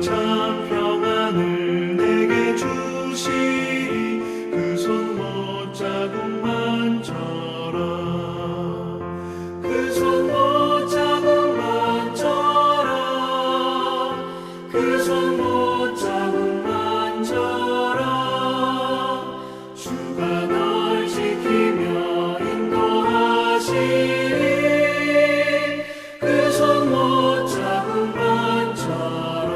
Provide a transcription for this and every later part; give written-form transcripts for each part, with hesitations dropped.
참 평안을 내게 주시리. 그 손 못자국만 져라. 그 손 못자국만 져라. 그 손 못자국만 져라. 주가 널 지키며 인도하시리. 그 손 못자국만 져라.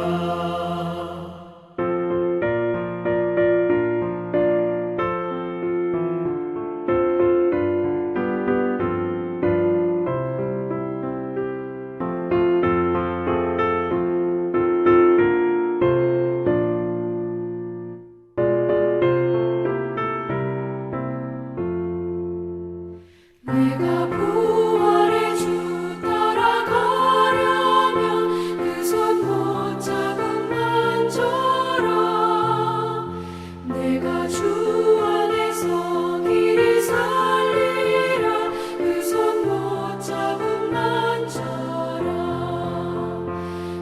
내가 부활의 주 따라가려면 그 손 못자국만 져라. 내가 주 안에서 길이 살리라. 그 손 못자국만 져라.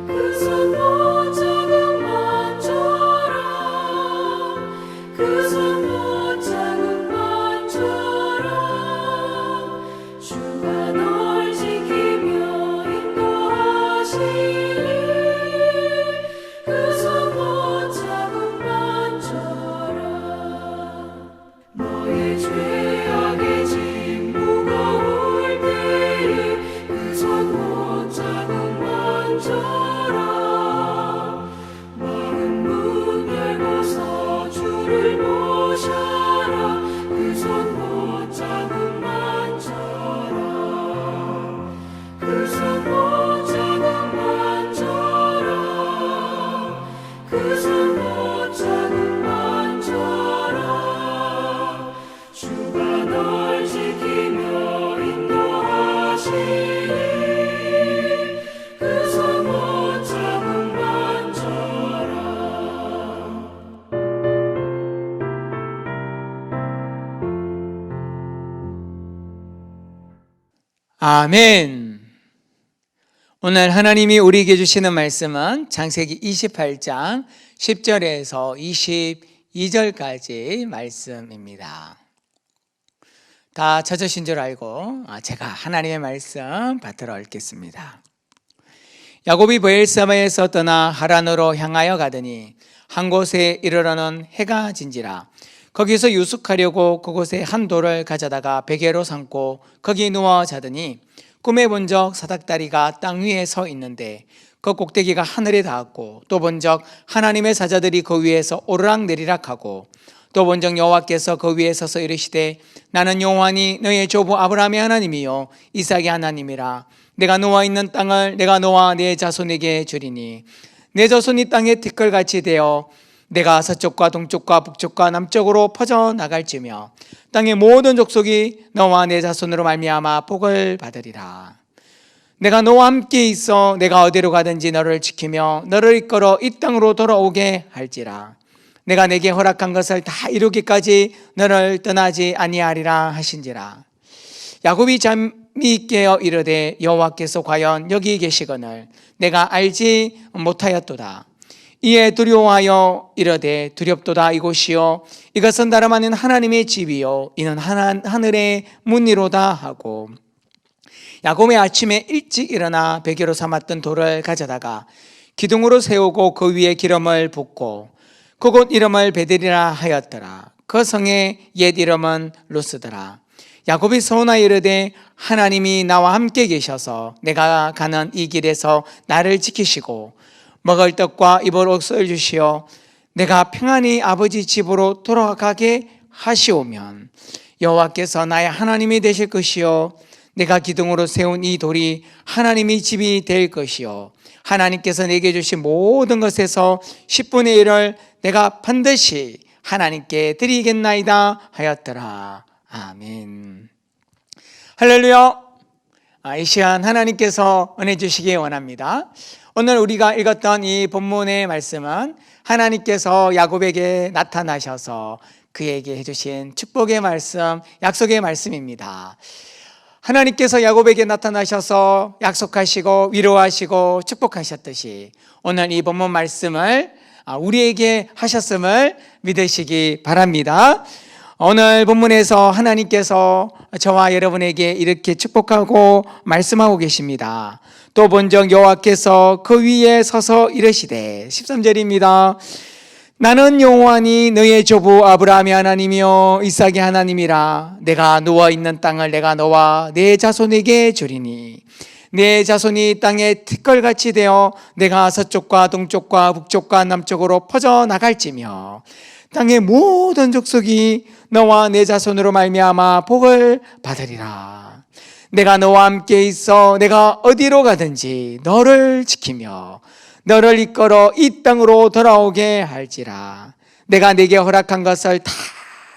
그 손 못자국만 져라. 그 손 못자국만 져라. 주가 널 지키며 인도하시리. 그 손 못자국만 져라. 너의 죄악의 짐 무거울 때에 그 손 못자국만 져라. 마른 문 열고서 주를 모셔라. 그 손 못자국만 져라. 그 손 못자국만 져라. 그 손 못자국만 져라. 주가 널 지키며 인도하시리. 그 손 못자국만 져라. 아멘. 오늘 하나님이 우리에게 주시는 말씀은 창세기 28장 10절에서 22절까지 말씀입니다. 다 찾으신 줄 알고 제가 하나님의 말씀 받들어 읽겠습니다. 야곱이 브엘사바에서 떠나 하란으로 향하여 가더니 한 곳에 이르러는 해가 진지라. 거기서 유숙하려고 그곳에 한 돌을 가져다가 베개로 삼고 거기 누워 자더니 꿈에 본적 사닥다리가 땅 위에 서 있는데 그 꼭대기가 하늘에 닿았고 또 본적 하나님의 사자들이 그 위에서 오르락내리락하고 또 본적 여호와께서 그 위에 서서 이르시되 나는 여호와니 너의 조부 아브라함의 하나님이요 이삭의 하나님이라. 내가 누워 있는 땅을 내가 너와 내 자손에게 주리니 내 자손이 땅에 티끌같이 되어 내가 서쪽과 동쪽과 북쪽과 남쪽으로 퍼져나갈지며 땅의 모든 족속이 너와 내 자손으로 말미암아 복을 받으리라. 내가 너와 함께 있어 내가 어디로 가든지 너를 지키며 너를 이끌어 이 땅으로 돌아오게 할지라. 내가 내게 허락한 것을 다 이루기까지 너를 떠나지 아니하리라 하신지라. 야곱이 잠이 깨어 이르되 여호와께서 과연 여기 계시거늘 내가 알지 못하였도다. 이에 두려워하여 이르되 두렵도다. 이곳이요 이것은 다름아닌 하나님의 집이요 이는 하늘의 문이로다 하고 야곱이 아침에 일찍 일어나 베개로 삼았던 돌을 가져다가 기둥으로 세우고 그 위에 기름을 붓고 그곳 이름을 베델이라 하였더라. 그 성의 옛 이름은 루스더라. 야곱이 서운하여 이르되 하나님이 나와 함께 계셔서 내가 가는 이 길에서 나를 지키시고 먹을 떡과 입을 옷을 주시어 내가 평안히 아버지 집으로 돌아가게 하시오면 여호와께서 나의 하나님이 되실 것이요 내가 기둥으로 세운 이 돌이 하나님의 집이 될 것이요 하나님께서 내게 주신 모든 것에서 10분의 1을 내가 반드시 하나님께 드리겠나이다 하였더라. 아멘. 할렐루야. 이 시간 하나님께서 은혜 주시기 원합니다. 오늘 우리가 읽었던 이 본문의 말씀은 하나님께서 야곱에게 나타나셔서 그에게 해주신 축복의 말씀, 약속의 말씀입니다. 하나님께서 야곱에게 나타나셔서 약속하시고 위로하시고 축복하셨듯이 오늘 이 본문 말씀을 우리에게 하셨음을 믿으시기 바랍니다. 오늘 본문에서 하나님께서 저와 여러분에게 이렇게 축복하고 말씀하고 계십니다. 또 본적 여호와께서 그 위에 서서 이르시되 13절입니다. 나는 여호와니 너의 조부 아브라함의 하나님이요 이삭의 하나님이라. 내가 누워있는 땅을 내가 너와 내 자손에게 주리니 내 자손이 땅에 티끌같이 되어 내가 서쪽과 동쪽과 북쪽과 남쪽으로 퍼져나갈지며 땅의 모든 족속이 너와 내 자손으로 말미암아 복을 받으리라. 내가 너와 함께 있어 내가 어디로 가든지 너를 지키며 너를 이끌어 이 땅으로 돌아오게 할지라. 내가 네게 허락한 것을 다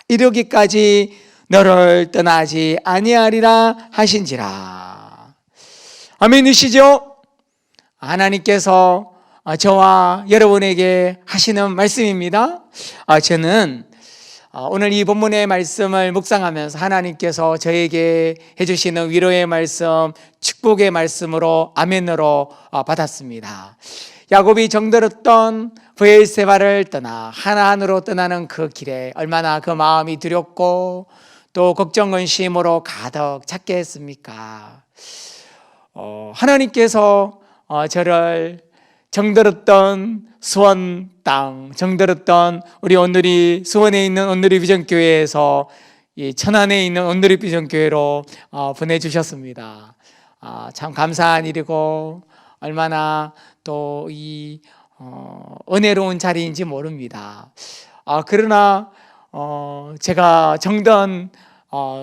이루기까지 너를 떠나지 아니하리라 하신지라. 아멘이시죠? 하나님께서 저와 여러분에게 하시는 말씀입니다. 저는 오늘 이 본문의 말씀을 묵상하면서 하나님께서 저에게 해주시는 위로의 말씀, 축복의 말씀으로 아멘으로 받았습니다. 야곱이 정들었던 브엘세바를 떠나 하나안으로 떠나는 그 길에 얼마나 그 마음이 두렵고 또 걱정 근심으로 가득 찼게 했습니까? 하나님께서 저를 정들었던 수원 땅, 정들었던 우리 온누리 수원에 있는 온누리 비전교회에서 이 천안에 있는 온누리 비전교회로 보내주셨습니다. 참 감사한 일이고 얼마나 또 이 은혜로운 자리인지 모릅니다. 그러나 제가 정든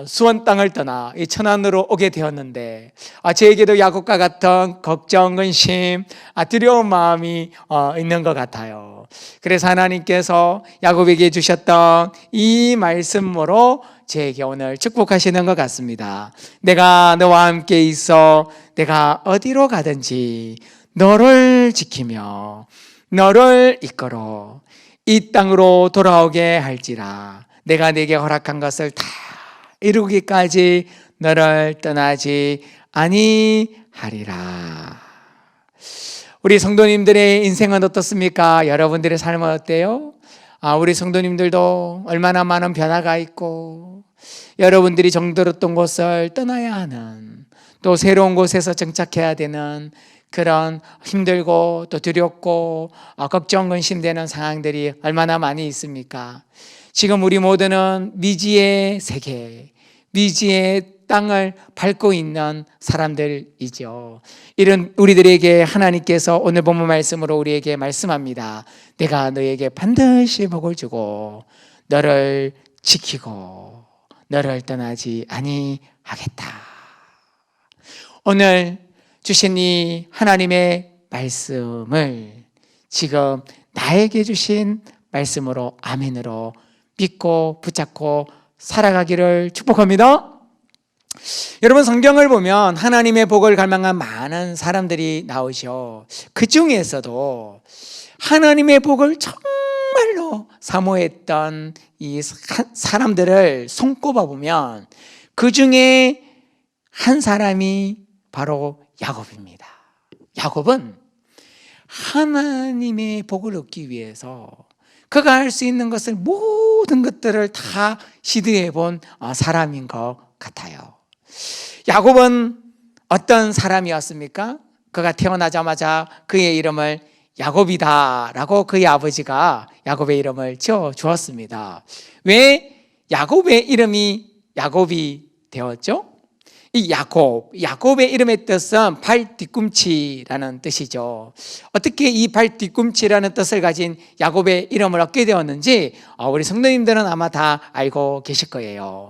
수원 땅을 떠나 이 천안으로 오게 되었는데 저에게도 야곱과 같은 걱정, 근심, 두려운 마음이 있는 것 같아요. 그래서 하나님께서 야곱에게 주셨던 이 말씀으로 저에게 오늘 축복하시는 것 같습니다. 내가 너와 함께 있어 내가 어디로 가든지 너를 지키며 너를 이끌어 이 땅으로 돌아오게 할지라. 내가 네게 허락한 것을 다 이루기까지 너를 떠나지 아니하리라. 우리 성도님들의 인생은 어떻습니까? 여러분들의 삶은 어때요? 우리 성도님들도 얼마나 많은 변화가 있고 여러분들이 정들었던 곳을 떠나야 하는 또 새로운 곳에서 정착해야 되는 그런 힘들고 또 두렵고 걱정 근심되는 상황들이 얼마나 많이 있습니까? 지금 우리 모두는 미지의 세계, 미지의 땅을 밟고 있는 사람들이죠. 이런 우리들에게 하나님께서 오늘 본문 말씀으로 우리에게 말씀합니다. 내가 너에게 반드시 복을 주고 너를 지키고 너를 떠나지 아니하겠다. 오늘 주신 이 하나님의 말씀을 지금 나에게 주신 말씀으로 아멘으로 믿고 붙잡고 살아가기를 축복합니다. 여러분 성경을 보면 하나님의 복을 갈망한 많은 사람들이 나오죠. 그 중에서도 하나님의 복을 정말로 사모했던 이 사람들을 손꼽아 보면 그 중에 한 사람이 바로 야곱입니다. 야곱은 하나님의 복을 얻기 위해서 그가 할 수 있는 것을 모든 것들을 다 시도해 본 사람인 것 같아요. 야곱은 어떤 사람이었습니까? 그가 태어나자마자 그의 이름을 야곱이다라고 그의 아버지가 야곱의 이름을 지어 주었습니다. 왜 야곱의 이름이 야곱이 되었죠? 이 야곱의 이름의 뜻은 발 뒤꿈치라는 뜻이죠. 어떻게 이 발 뒤꿈치라는 뜻을 가진 야곱의 이름을 얻게 되었는지 우리 성도님들은 아마 다 알고 계실 거예요.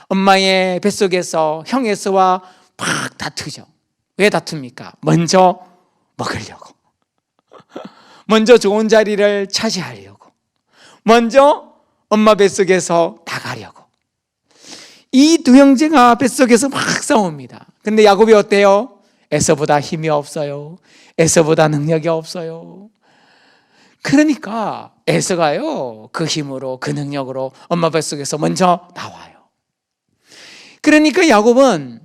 엄마의 뱃속에서 형 에서와 막 다투죠. 왜 다툽니까? 먼저 먹으려고, 먼저 좋은 자리를 차지하려고, 먼저 엄마 뱃속에서 나가려고. 이 두 형제가 뱃속에서 막 싸웁니다. 근데 야곱이 어때요? 에서보다 힘이 없어요. 에서보다 능력이 없어요. 그러니까 에서가요 그 힘으로 그 능력으로 엄마 뱃속에서 먼저 나와요. 그러니까 야곱은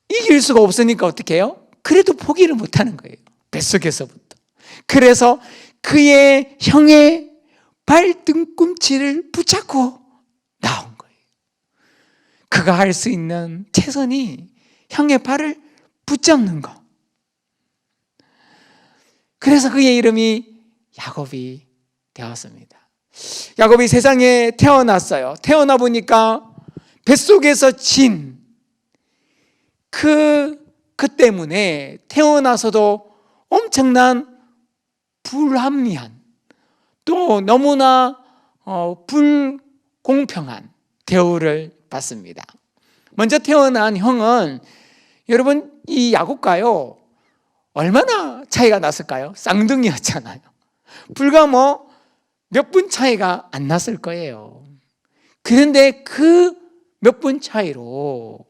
이길 수가 없으니까 어떻게 해요? 그래도 포기를 못하는 거예요. 뱃속에서부터. 그래서 그의 형의 발등꿈치를 붙잡고 나온 거예요. 그가 할 수 있는 최선이 형의 발을 붙잡는 것. 그래서 그의 이름이 야곱이 되었습니다. 야곱이 세상에 태어났어요. 태어나 보니까 뱃속에서 진 그 때문에 태어나서도 엄청난 불합리한, 또 너무나 불공평한 대우를 받습니다. 먼저 태어난 형은, 여러분, 이 야곱과요 얼마나 차이가 났을까요? 쌍둥이였잖아요. 불과 몇 분 차이가 안 났을 거예요. 그런데 그 몇 분 차이로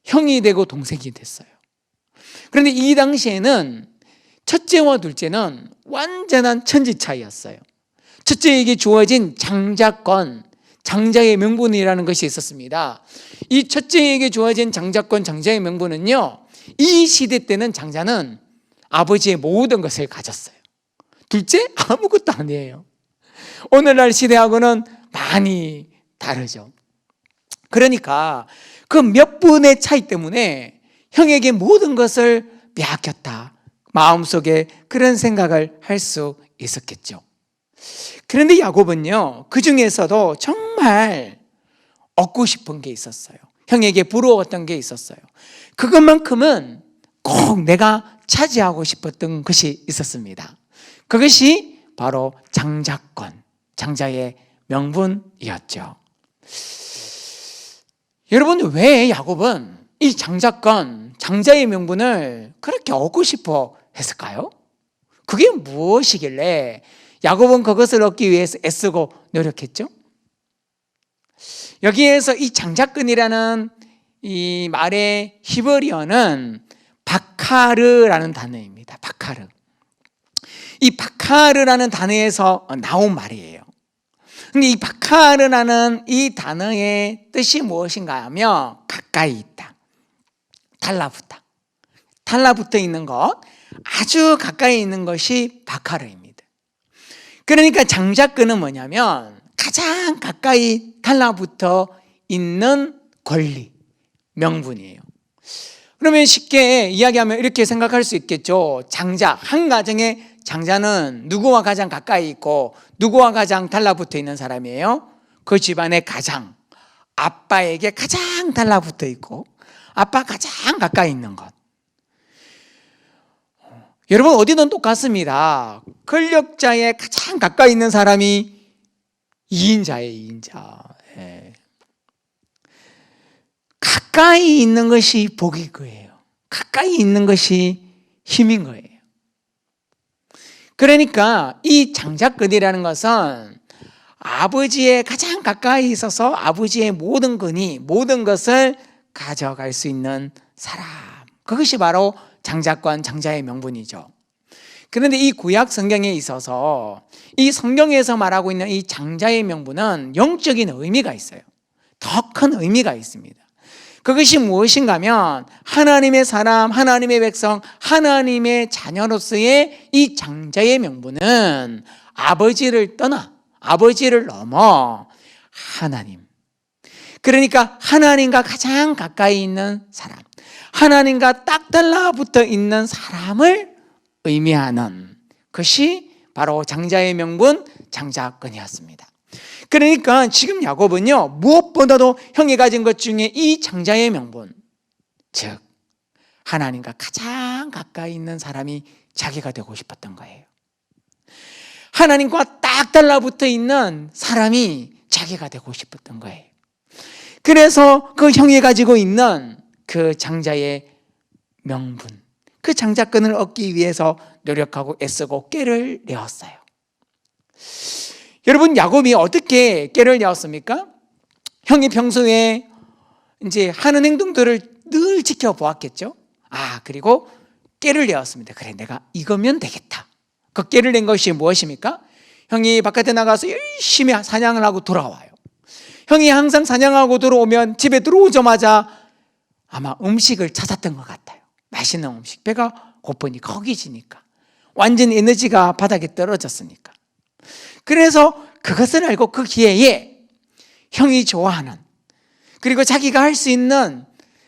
형이 되고 동생이 됐어요. 그런데 이 당시에는 첫째와 둘째는 완전한 천지 차이였어요. 첫째에게 주어진 장자권, 장자의 명분이라는 것이 있었습니다. 이 첫째에게 주어진 장자권, 장자의 명분은요, 이 시대 때는 장자는 아버지의 모든 것을 가졌어요. 둘째, 아무것도 아니에요. 오늘날 시대하고는 많이 다르죠. 그러니까 그 몇 분의 차이 때문에 형에게 모든 것을 빼앗겼다, 마음속에 그런 생각을 할 수 있었겠죠. 그런데 야곱은요, 그 중에서도 정말 얻고 싶은 게 있었어요. 형에게 부러웠던 게 있었어요. 그것만큼은 꼭 내가 차지하고 싶었던 것이 있었습니다. 그것이 바로 장자권, 장자의 명분이었죠. 여러분, 왜 야곱은 이 장자권, 장자의 명분을 그렇게 얻고 싶어 했을까요? 그게 무엇이길래 야곱은 그것을 얻기 위해서 애쓰고 노력했죠? 여기에서 이 장자권이라는 이 말의 히브리어는 바카르라는 단어입니다. 바카르. 이 바카르라는 단어에서 나온 말이에요. 근데 이 바카르라는 이 단어의 뜻이 무엇인가 하면 가까이 있다, 달라붙다, 달라붙어 있는 것, 아주 가까이 있는 것이 바카르입니다. 그러니까 장자권은 뭐냐면 가장 가까이 달라붙어 있는 권리, 명분이에요. 그러면 쉽게 이야기하면 이렇게 생각할 수 있겠죠. 장자, 한 가정의 장자는 누구와 가장 가까이 있고 누구와 가장 달라붙어 있는 사람이에요? 그 집안의 가장, 아빠에게 가장 달라붙어 있고 아빠 가장 가까이 있는 것. 여러분, 어디든 똑같습니다. 권력자의 가장 가까이 있는 사람이 2인자예요, 2인자. 예. 가까이 있는 것이 복이 거예요. 가까이 있는 것이 힘인 거예요. 그러니까 이 장자권이라는 것은 아버지의 가장 가까이 있어서 아버지의 모든 권위, 모든 것을 가져갈 수 있는 사람, 그것이 바로 장자권, 장자의 명분이죠. 그런데 이 구약 성경에 있어서 이 성경에서 말하고 있는 이 장자의 명분은 영적인 의미가 있어요. 더 큰 의미가 있습니다. 그것이 무엇인가 하면 하나님의 사람, 하나님의 백성, 하나님의 자녀로서의 이 장자의 명분은 아버지를 떠나, 아버지를 넘어 하나님, 그러니까 하나님과 가장 가까이 있는 사람, 하나님과 딱 달라붙어 있는 사람을 의미하는 것이 바로 장자의 명분, 장자권이었습니다. 그러니까 지금 야곱은요, 무엇보다도 형이 가진 것 중에 이 장자의 명분, 즉 하나님과 가장 가까이 있는 사람이 자기가 되고 싶었던 거예요. 하나님과 딱 달라붙어 있는 사람이 자기가 되고 싶었던 거예요. 그래서 그 형이 가지고 있는 그 장자의 명분, 그 장자권을 얻기 위해서 노력하고 애쓰고 꾀를 내었어요. 여러분, 야곱이 어떻게 꾀를 내었습니까? 형이 평소에 이제 하는 행동들을 늘 지켜보았겠죠. 그리고 꾀를 내었습니다. 그래, 내가 이거면 되겠다. 그 꾀를 낸 것이 무엇입니까? 형이 바깥에 나가서 열심히 사냥을 하고 돌아와요. 형이 항상 사냥하고 들어오면 집에 들어오자마자 아마 음식을 찾았던 것 같아요. 맛있는 음식. 배가 고프니까, 허기지니까, 완전 에너지가 바닥에 떨어졌으니까. 그래서 그것을 알고 그 기회에 형이 좋아하는, 그리고 자기가 할 수 있는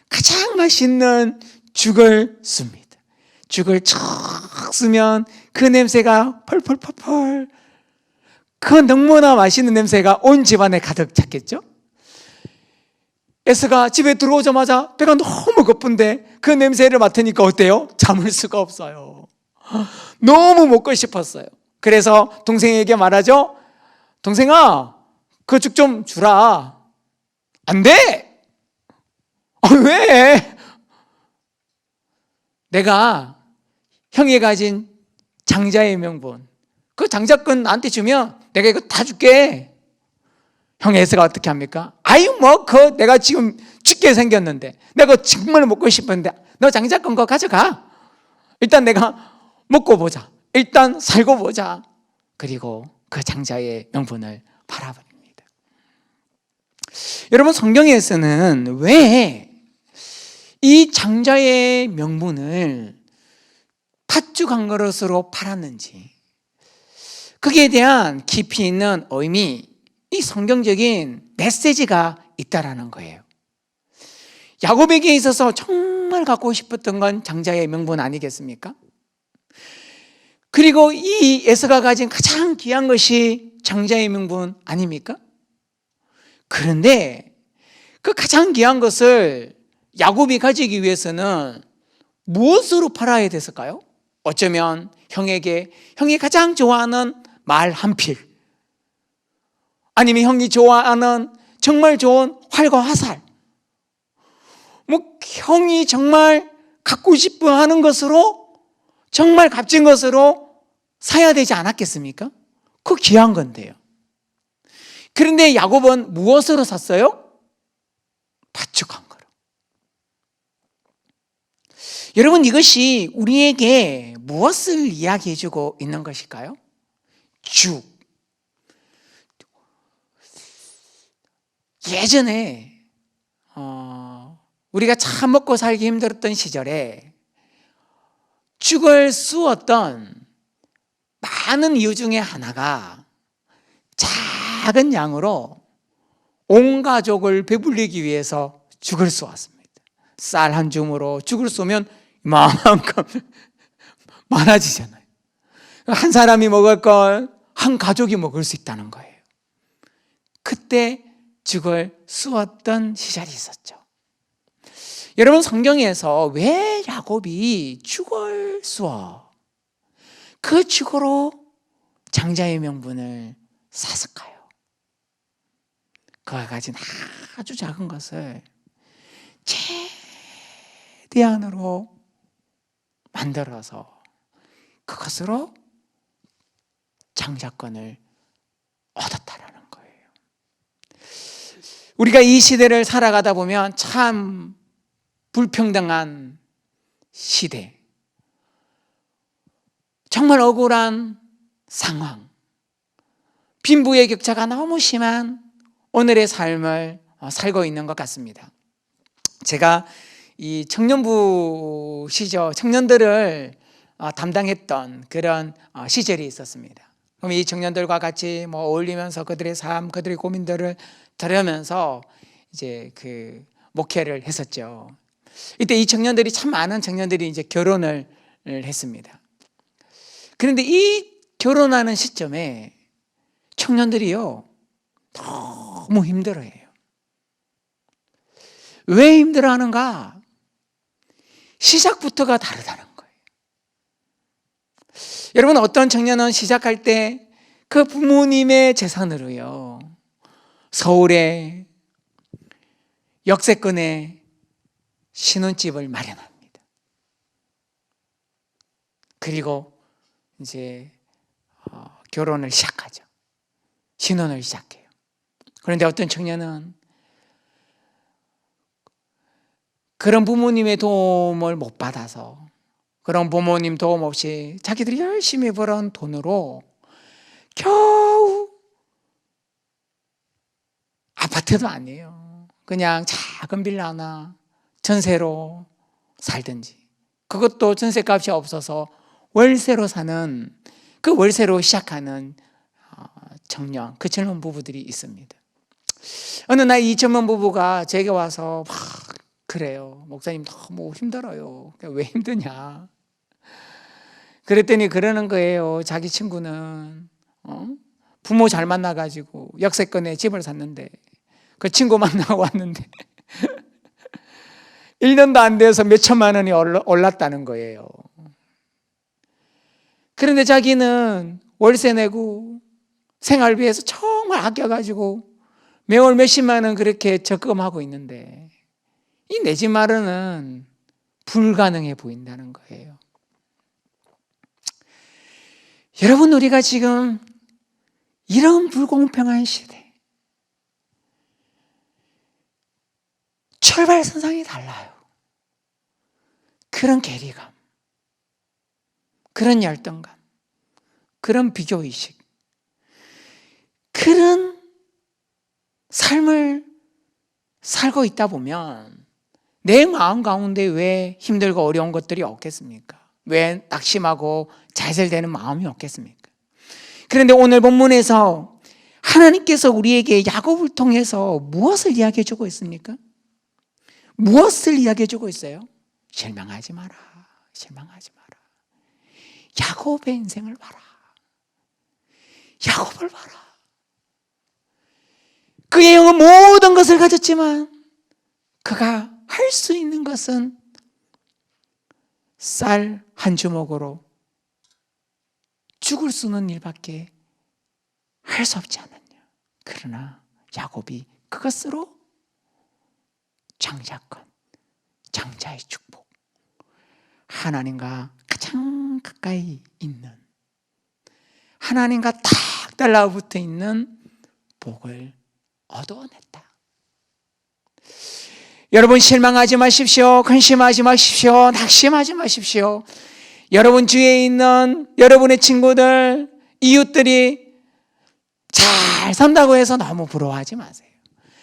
가장 맛있는 죽을 씁니다. 죽을 척 쓰면 그 냄새가 펄펄펄펄, 그 너무나 맛있는 냄새가 온 집안에 가득 찼겠죠. 에스가 집에 들어오자마자 배가 너무 고픈데 그 냄새를 맡으니까 어때요? 참을 수가 없어요. 너무 먹고 싶었어요. 그래서 동생에게 말하죠. 동생아, 그 죽 좀 주라. 안 돼! 왜? 내가 형이 가진 장자의 명분, 그 장자권 나한테 주면 내가 이거 다 줄게. 형 에스가 어떻게 합니까? 아유, 내가 지금 죽게 생겼는데, 내가 정말 먹고 싶은데, 너 장자권 그거 가져가. 일단 내가 먹고 보자. 일단 살고 보자. 그리고 그 장자의 명분을 팔아버립니다. 여러분, 성경에서는 왜 이 장자의 명분을 팥죽 한 그릇으로 팔았는지, 거기에 대한 깊이 있는 의미, 이 성경적인 메시지가 있다라는 거예요. 야곱에게 있어서 정말 갖고 싶었던 건 장자의 명분 아니겠습니까? 그리고 이 에서가 가진 가장 귀한 것이 장자의 명분 아닙니까? 그런데 그 가장 귀한 것을 야곱이 가지기 위해서는 무엇으로 팔아야 됐을까요? 어쩌면 형이 가장 좋아하는 말 한 필, 아니면 형이 좋아하는 정말 좋은 활과 화살, 형이 정말 갖고 싶어 하는 것으로, 정말 값진 것으로 사야 되지 않았겠습니까? 그 귀한 건데요. 그런데 야곱은 무엇으로 샀어요? 팥죽 한 그릇. 여러분, 이것이 우리에게 무엇을 이야기해주고 있는 것일까요? 죽. 예전에 우리가 참 먹고 살기 힘들었던 시절에 죽을 쑤었던 많은 이유 중에 하나가 작은 양으로 온 가족을 배불리기 위해서 죽을 쑤었습니다. 쌀 한 줌으로 죽을 쏘면 이만큼 많아지잖아요. 한 사람이 먹을 걸 한 가족이 먹을 수 있다는 거예요. 그때 죽을 쑤었던 시절이 있었죠. 여러분, 성경에서 왜 야곱이 죽을 쑤어 그 죽으로 장자의 명분을 샀을까요? 그가 가진 아주 작은 것을 최대한으로 만들어서 그것으로 장자권을 얻었다라는 거예요. 우리가 이 시대를 살아가다 보면 참 불평등한 시대, 정말 억울한 상황, 빈부의 격차가 너무 심한 오늘의 삶을 살고 있는 것 같습니다. 제가 이 청년부 시절 청년들을 담당했던 그런 시절이 있었습니다. 그럼 이 청년들과 같이 어울리면서 그들의 삶, 그들의 고민들을 들으면서 이제 그 목회를 했었죠. 이때 이 청년들이, 참 많은 청년들이 이제 결혼을 했습니다. 그런데 이 결혼하는 시점에 청년들이요, 너무 힘들어해요. 왜 힘들어하는가? 시작부터가 다르다는 거예요. 여러분, 어떤 청년은 시작할 때 그 부모님의 재산으로요, 서울에 역세권에 신혼집을 마련합니다. 그리고 이제 결혼을 시작하죠. 신혼을 시작해요. 그런데 어떤 청년은 그런 부모님의 도움을 못 받아서, 그런 부모님 도움 없이 자기들이 열심히 벌은 돈으로 겨우, 아파트도 아니에요, 그냥 작은 빌라 하나 전세로 살든지, 그것도 전세값이 없어서 월세로 사는, 그 월세로 시작하는 청년, 그 젊은 부부들이 있습니다. 어느 날 이 젊은 부부가 제게 와서 막 그래요. 목사님 너무 힘들어요. 왜 힘드냐? 그랬더니 그러는 거예요. 자기 친구는 부모 잘 만나가지고 역세권에 집을 샀는데, 그 친구 만나고 왔는데 1년도 안 돼서 몇 천만 원이 올랐다는 거예요. 그런데 자기는 월세 내고 생활비에서 정말 아껴가지고 매월 몇십만 원 그렇게 적금하고 있는데, 이 내 집 마련은 불가능해 보인다는 거예요. 여러분, 우리가 지금 이런 불공평한 시대, 출발선상이 달라요. 그런 괴리감, 그런 열등감, 그런 비교의식, 그런 삶을 살고 있다 보면 내 마음 가운데 왜 힘들고 어려운 것들이 없겠습니까? 왜 낙심하고 좌절되는 마음이 없겠습니까? 그런데 오늘 본문에서 하나님께서 우리에게 야곱을 통해서 무엇을 이야기해 주고 있습니까? 무엇을 이야기해 주고 있어요? 실망하지 마라. 실망하지 마라. 야곱의 인생을 봐라. 야곱을 봐라. 그의 영은 모든 것을 가졌지만 그가 할 수 있는 것은 쌀 한 주먹으로 죽을 수 있는 일밖에 할 수 없지 않았냐. 그러나 야곱이 그것으로 장자권, 장자의 축복, 하나님과 가장 가까이 있는, 하나님과 딱 달라붙어 있는 복을 얻어냈다. 여러분, 실망하지 마십시오. 근심하지 마십시오. 낙심하지 마십시오. 여러분 주위에 있는 여러분의 친구들, 이웃들이 잘 산다고 해서 너무 부러워하지 마세요.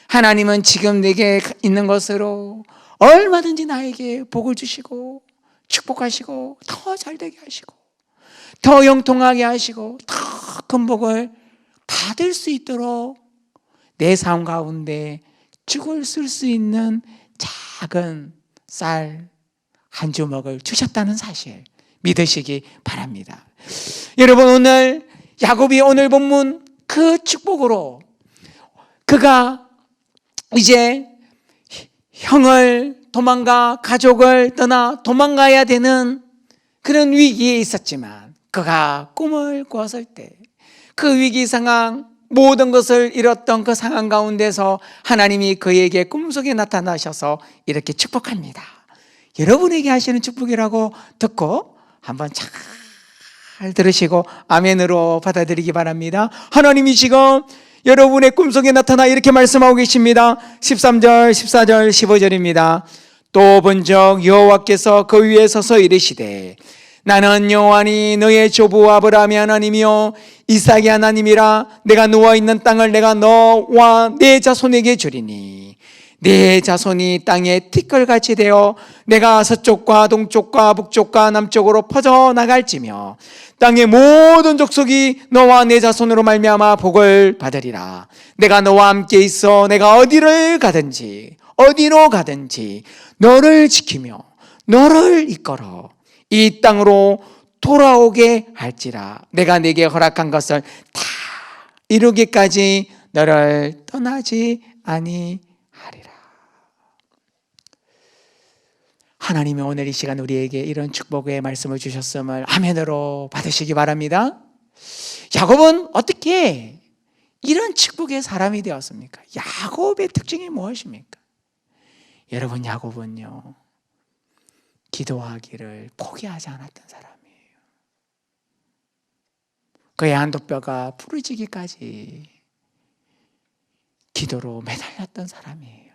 하나님은 지금 내게 있는 것으로 얼마든지 나에게 복을 주시고 축복하시고 더 잘되게 하시고 더 영통하게 하시고 더 큰 복을 받을 수 있도록 내 삶 가운데 죽을 쓸 수 있는 작은 쌀 한 주먹을 주셨다는 사실 믿으시기 바랍니다. 여러분, 오늘 야곱이 오늘 본문 그 축복으로 그가 이제 형을 도망가 가족을 떠나 도망가야 되는 그런 위기에 있었지만, 그가 꿈을 꾸었을 때 그 위기 상황, 모든 것을 잃었던 그 상황 가운데서 하나님이 그에게 꿈속에 나타나셔서 이렇게 축복합니다. 여러분에게 하시는 축복이라고 듣고 한번 잘 들으시고 아멘으로 받아들이기 바랍니다. 하나님이 지금 여러분의 꿈속에 나타나 이렇게 말씀하고 계십니다. 13절, 14절, 15절입니다. 또 본적 여호와께서 그 위에 서서 이르시되 나는 여호와니 너의 조부 아브라함의 하나님이요 이삭의 하나님이라. 내가 누워있는 땅을 내가 너와 내 자손에게 주리니 내 자손이 땅에 티끌같이 되어 내가 서쪽과 동쪽과 북쪽과 남쪽으로 퍼져나갈지며 땅의 모든 족속이 너와 내 자손으로 말미암아 복을 받으리라. 내가 너와 함께 있어 내가 어디를 가든지 어디로 가든지 너를 지키며 너를 이끌어 이 땅으로 돌아오게 할지라. 내가 네게 허락한 것을 다 이루기까지 너를 떠나지 아니하리라. 하나님이 오늘 이 시간 우리에게 이런 축복의 말씀을 주셨음을 아멘으로 받으시기 바랍니다. 야곱은 어떻게 이런 축복의 사람이 되었습니까? 야곱의 특징이 무엇입니까? 여러분, 야곱은요 기도하기를 포기하지 않았던 사람이에요. 그의 한도뼈가 부러지기까지 기도로 매달렸던 사람이에요.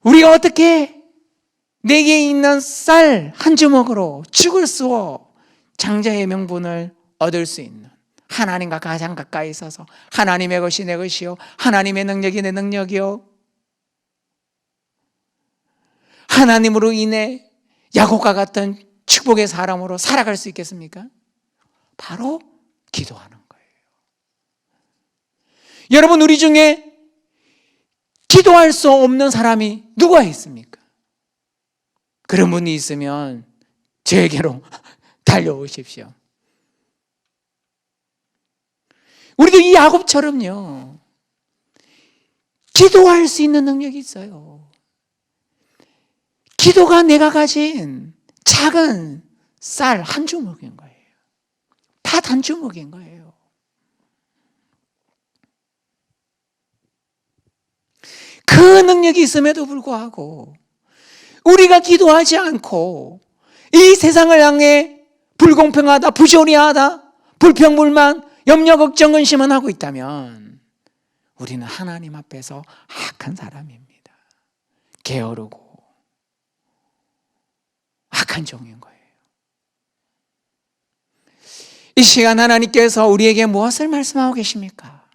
우리가 어떻게 내게 있는 쌀 한 주먹으로 죽을 쏘어 장자의 명분을 얻을 수 있는, 하나님과 가장 가까이 있어서 하나님의 것이 내 것이요 하나님의 능력이 내 능력이요 하나님으로 인해 야곱과 같은 축복의 사람으로 살아갈 수 있겠습니까? 바로 기도하는 거예요. 여러분, 우리 중에 기도할 수 없는 사람이 누가 있습니까? 그런 분이 있으면 저에게로 달려오십시오. 우리도 이 야곱처럼요, 기도할 수 있는 능력이 있어요. 기도가 내가 가진 작은 쌀 한 주먹인 거예요. 팥 한 주먹인 거예요. 그 능력이 있음에도 불구하고 우리가 기도하지 않고 이 세상을 향해 불공평하다, 부조리하다, 불평불만, 염려, 걱정, 근심만 하고 있다면 우리는 하나님 앞에서 악한 사람입니다. 게으르고 악한 종인 거예요. 이 시간 하나님께서 우리에게 무엇을 말씀하고 계십니까?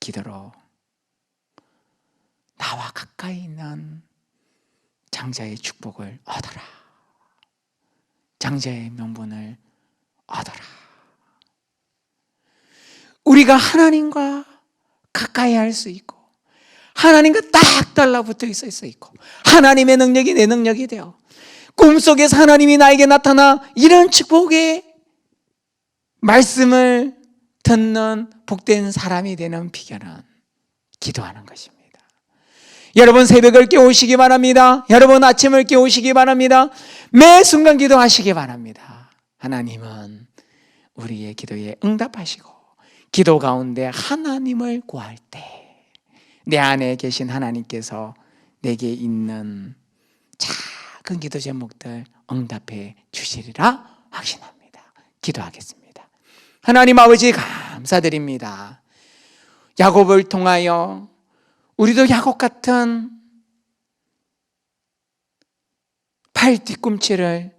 기도로 나와 가까이 있는 장자의 축복을 얻어라. 장자의 명분을 얻어라. 우리가 하나님과 가까이 할 수 있고 하나님과 딱 달라붙어 있을 수 있고 하나님의 능력이 내 능력이 되어 꿈속에서 하나님이 나에게 나타나 이런 축복의 말씀을 듣는 복된 사람이 되는 비결은 기도하는 것입니다. 여러분, 새벽을 깨우시기 바랍니다. 여러분, 아침을 깨우시기 바랍니다. 매 순간 기도하시기 바랍니다. 하나님은 우리의 기도에 응답하시고 기도 가운데 하나님을 구할 때 내 안에 계신 하나님께서 내게 있는 작은 기도 제목들 응답해 주시리라 확신합니다. 기도하겠습니다. 하나님 아버지, 감사드립니다. 야곱을 통하여 우리도 야곱 같은 팔 뒤꿈치를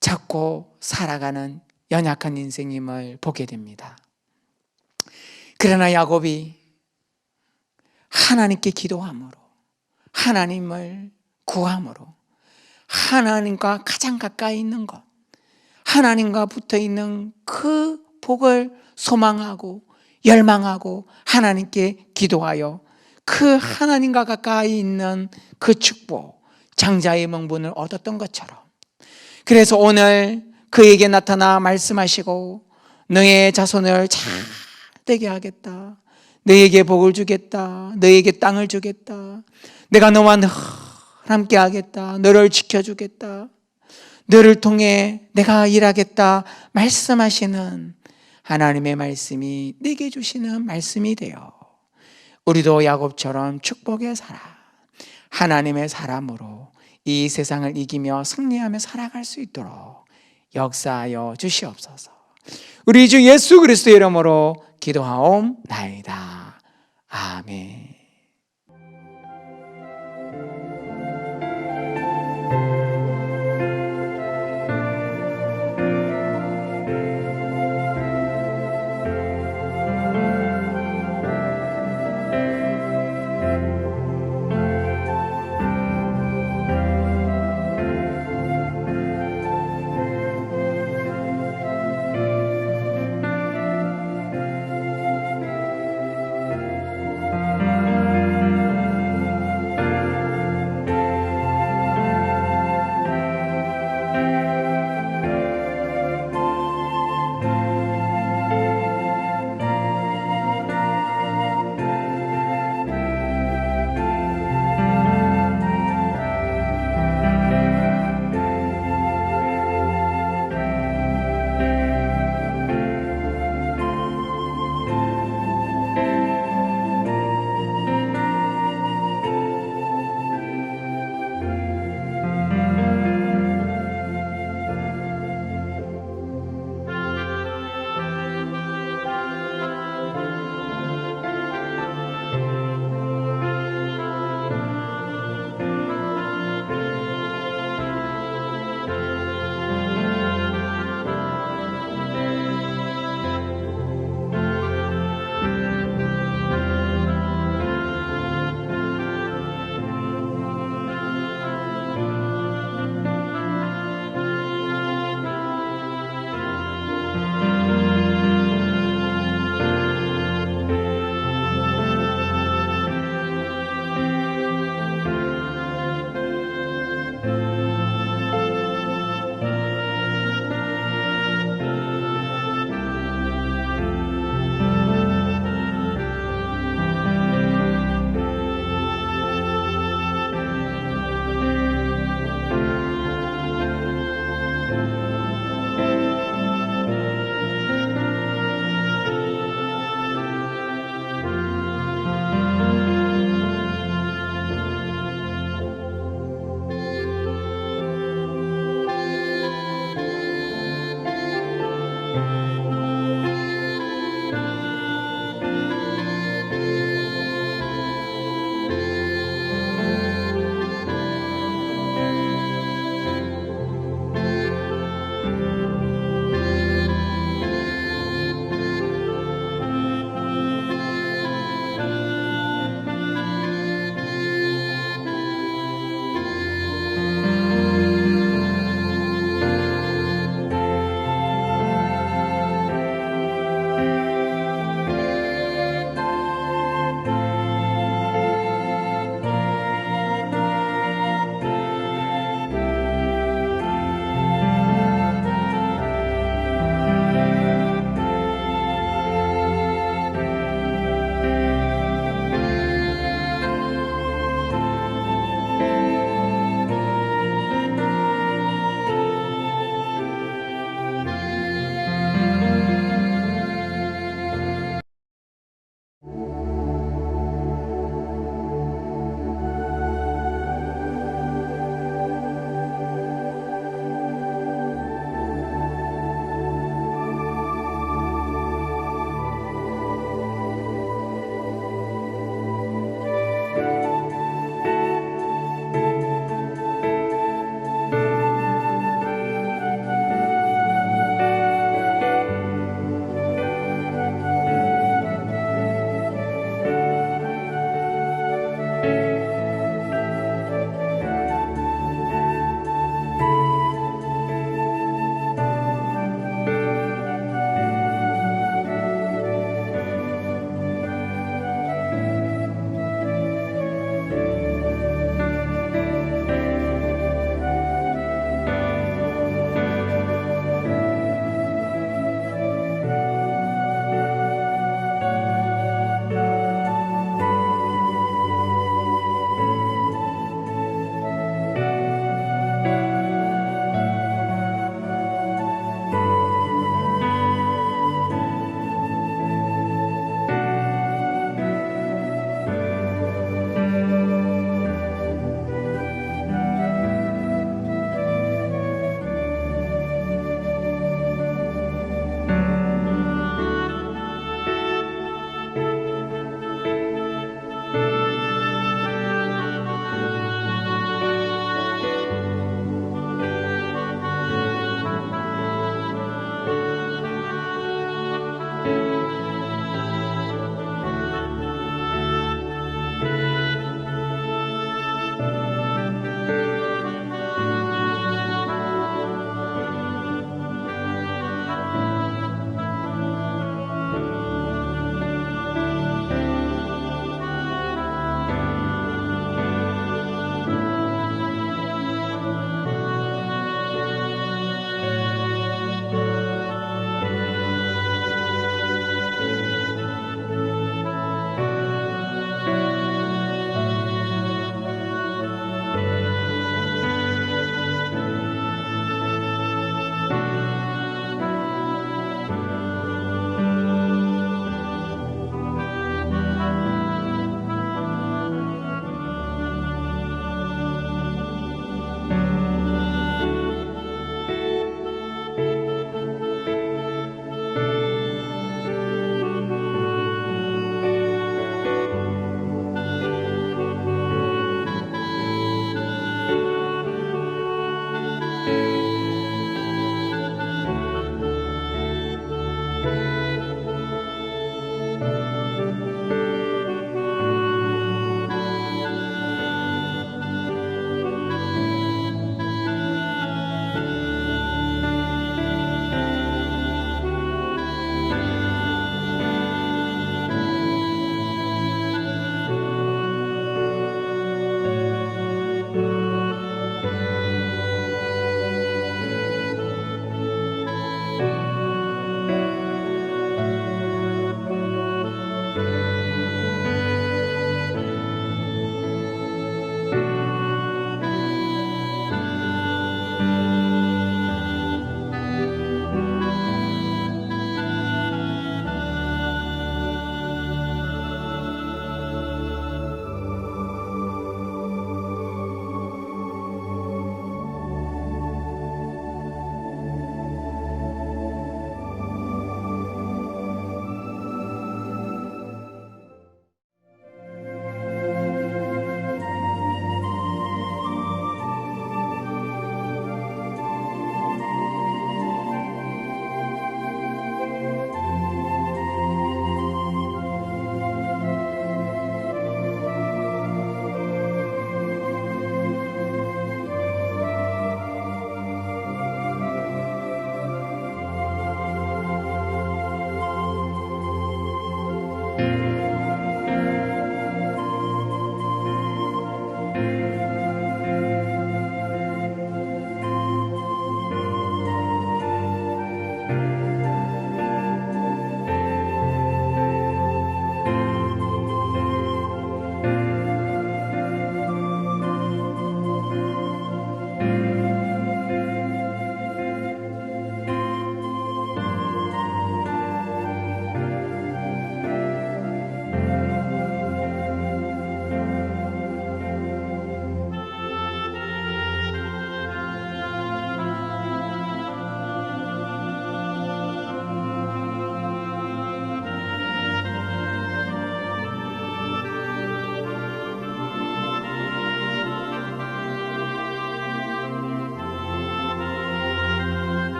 잡고 살아가는 연약한 인생임을 보게 됩니다. 그러나 야곱이 하나님께 기도함으로, 하나님을 구함으로, 하나님과 가장 가까이 있는 것, 하나님과 붙어 있는 그 복을 소망하고 열망하고 하나님께 기도하여 그 하나님과 가까이 있는 그 축복, 장자의 명분을 얻었던 것처럼, 그래서 오늘 그에게 나타나 말씀하시고 너의 자손을 잘 되게 하겠다, 너에게 복을 주겠다, 너에게 땅을 주겠다, 내가 너와 늘 함께 하겠다, 너를 지켜주겠다, 너를 통해 내가 일하겠다 말씀하시는 하나님의 말씀이 내게 주시는 말씀이 되어 우리도 야곱처럼 축복의 사람, 하나님의 사람으로 이 세상을 이기며 승리하며 살아갈 수 있도록 역사하여 주시옵소서. 우리 주 예수 그리스도의 이름으로 기도하옵나이다. 아멘.